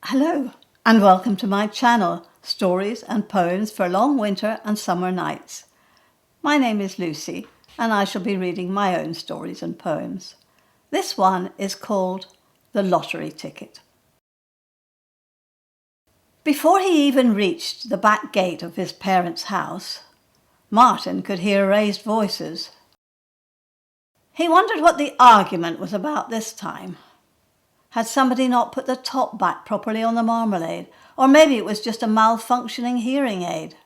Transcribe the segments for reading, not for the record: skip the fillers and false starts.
Hello and welcome to my channel, Stories and Poems for Long Winter and Summer Nights. My name is Lucy and I shall be reading my own stories and poems. This one is called The Lottery Ticket. Before he even reached the back gate of his parents' house, Martin could hear raised voices. He wondered what the argument was about this time. Had somebody not put the top back properly on the marmalade? Or maybe it was just a malfunctioning hearing aid.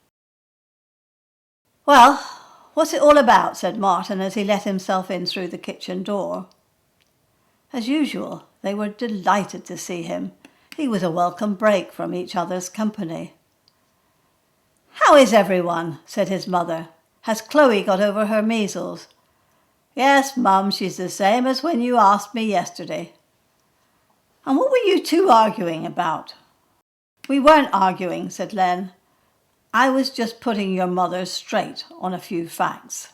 "Well, what's it all about?" said Martin as he let himself in through the kitchen door. As usual, they were delighted to see him. He was a welcome break from each other's company. "How is everyone?" said his mother. "Has Chloe got over her measles?" "Yes, Mum, she's the same as when you asked me yesterday." "And what were you two arguing about?" "We weren't arguing," said Len. "I was just putting your mother straight on a few facts."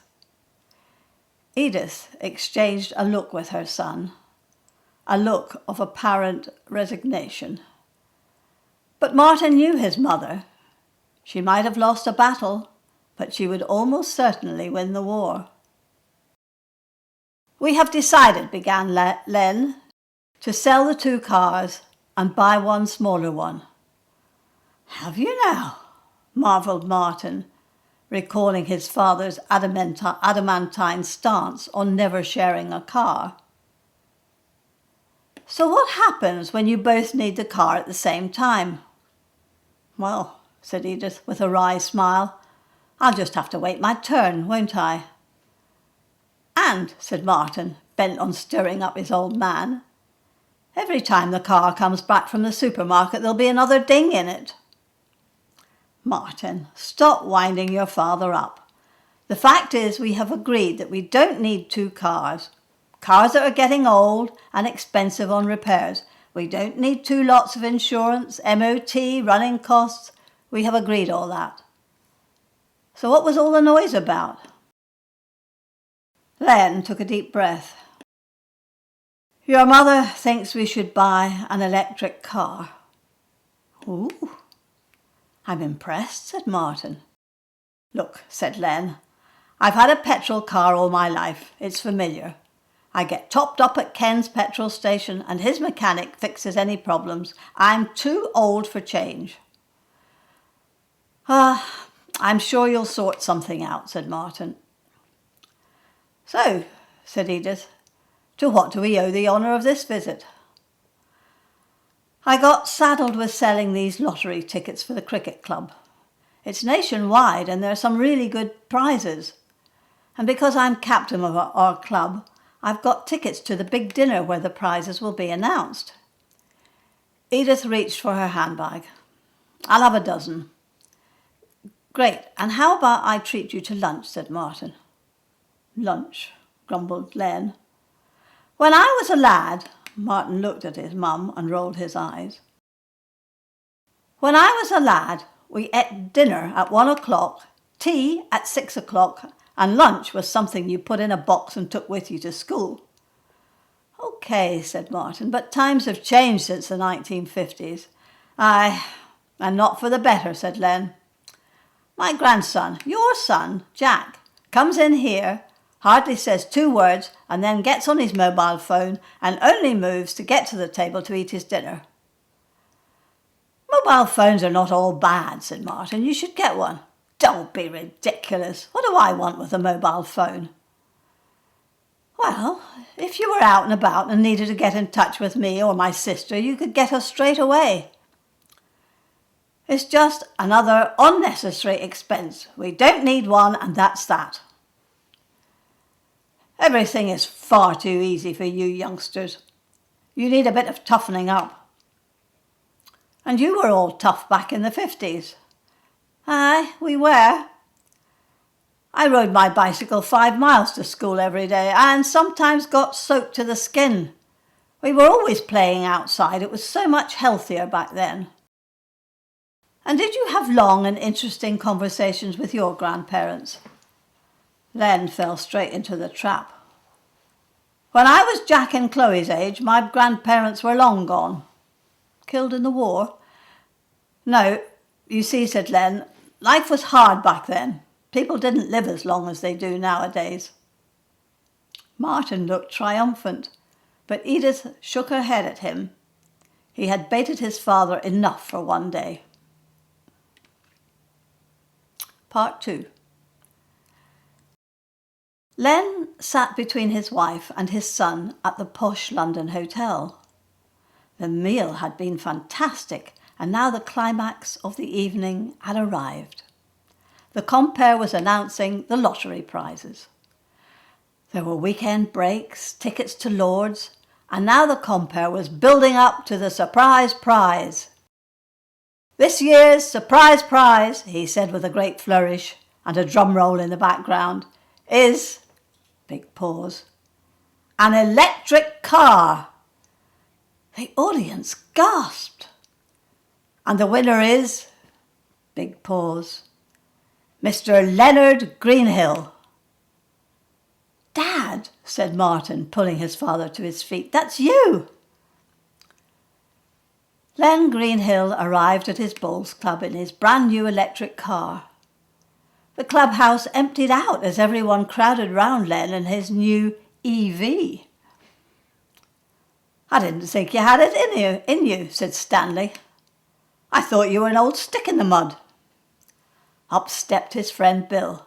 Edith exchanged a look with her son, a look of apparent resignation. But Martin knew his mother. She might have lost a battle, but she would almost certainly win the war. "We have decided," began Len, "to sell the 2 cars and buy one smaller one." "Have you now?" marvelled Martin, recalling his father's adamantine stance on never sharing a car. "So what happens when you both need the car at the same time?" "Well," said Edith with a wry smile, "I'll just have to wait my turn, won't I?" "And," said Martin, bent on stirring up his old man, "every time the car comes back from the supermarket, there'll be another ding in it." "Martin, stop winding your father up. The fact is we have agreed that we don't need 2 cars. Cars that are getting old and expensive on repairs. We don't need 2 lots of insurance, MOT, running costs. We have agreed all that. So what was all the noise about?" Len took a deep breath. "Your mother thinks we should buy an electric car." "Ooh, I'm impressed," said Martin. "Look," said Len, "I've had a petrol car all my life. It's familiar. I get topped up at Ken's petrol station and his mechanic fixes any problems. I'm too old for change." "I'm sure you'll sort something out," said Martin. "So," said Edith, "to what do we owe the honour of this visit?" "I got saddled with selling these lottery tickets for the cricket club. It's nationwide and there are some really good prizes. And because I'm captain of our club, I've got tickets to the big dinner where the prizes will be announced." Edith reached for her handbag. "I'll have a dozen." "Great, and how about I treat you to lunch?" said Martin. "Lunch," grumbled Len. "When I was a lad," Martin looked at his mum and rolled his eyes. "When I was a lad, we ate dinner at 1 o'clock, tea at 6 o'clock, and lunch was something you put in a box and took with you to school." "Okay," said Martin, "but times have changed since the 1950s. "Aye, and not for the better," said Len. "My grandson, your son, Jack, comes in here, hardly says 2 words, and then gets on his mobile phone and only moves to get to the table to eat his dinner." "Mobile phones are not all bad," said Martin. "You should get one." "Don't be ridiculous. What do I want with a mobile phone?" "Well, if you were out and about and needed to get in touch with me or my sister, you could get us straight away. It's just another unnecessary expense. We don't need one, and that's that. Everything is far too easy for you youngsters. You need a bit of toughening up. And you were all tough back in the 50s. "Aye, we were. I rode my bicycle 5 miles to school every day and sometimes got soaked to the skin. We were always playing outside. It was so much healthier back then." "And did you have long and interesting conversations with your grandparents?" Len fell straight into the trap. "When I was Jack and Chloe's age, my grandparents were long gone." Killed in the war? No, you see, said Len, life was hard back then. People didn't live as long as they do nowadays. Martin looked triumphant, but Edith shook her head at him. He had baited his father enough for one day. Part 2. Len sat between his wife and his son at the posh London hotel. The meal had been fantastic, and now the climax of the evening had arrived. The compere was announcing the lottery prizes. There were weekend breaks, tickets to Lord's, and now the compere was building up to the surprise prize. This year's surprise prize, he said with a great flourish and a drum roll in the background, is, big pause, an electric car. The audience gasped. And the winner is, big pause, Mr. Leonard Greenhill. Dad, said Martin, pulling his father to his feet, that's you. Len Greenhill arrived at his bowls club in his brand new electric car. The clubhouse emptied out as everyone crowded round Len and his new EV. I didn't think you had it in you, said Stanley. I thought you were an old stick in the mud. Up stepped his friend Bill.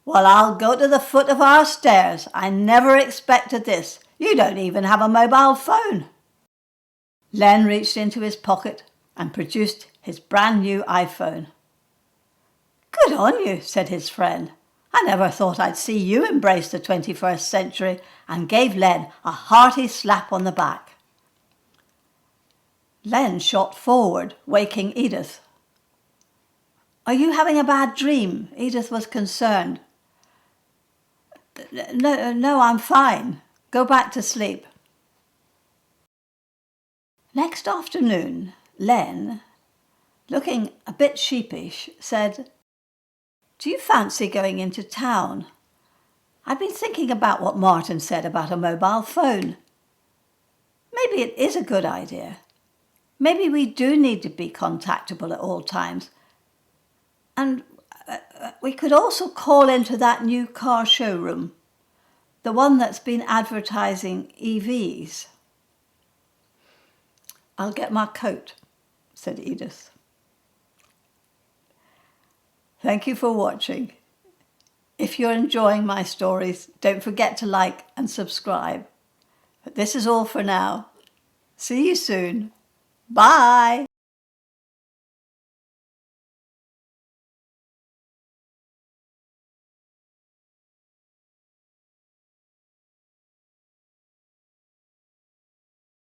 Well, I'll go to the foot of our stairs. I never expected this. You don't even have a mobile phone. Len reached into his pocket and produced his brand new iPhone. Good on you, said his friend. I never thought I'd see you embrace the 21st century, and gave Len a hearty slap on the back. Len shot forward, waking Edith. Are you having a bad dream? Edith was concerned. No, I'm fine. Go back to sleep. Next afternoon, Len, looking a bit sheepish, said, Do you fancy going into town? I've been thinking about what Martin said about a mobile phone. Maybe it is a good idea. Maybe we do need to be contactable at all times. And we could also call into that new car showroom, the one that's been advertising EVs. I'll get my coat, said Edith. Thank you for watching. If you're enjoying my stories, don't forget to like and subscribe. But this is all for now. See you soon. Bye.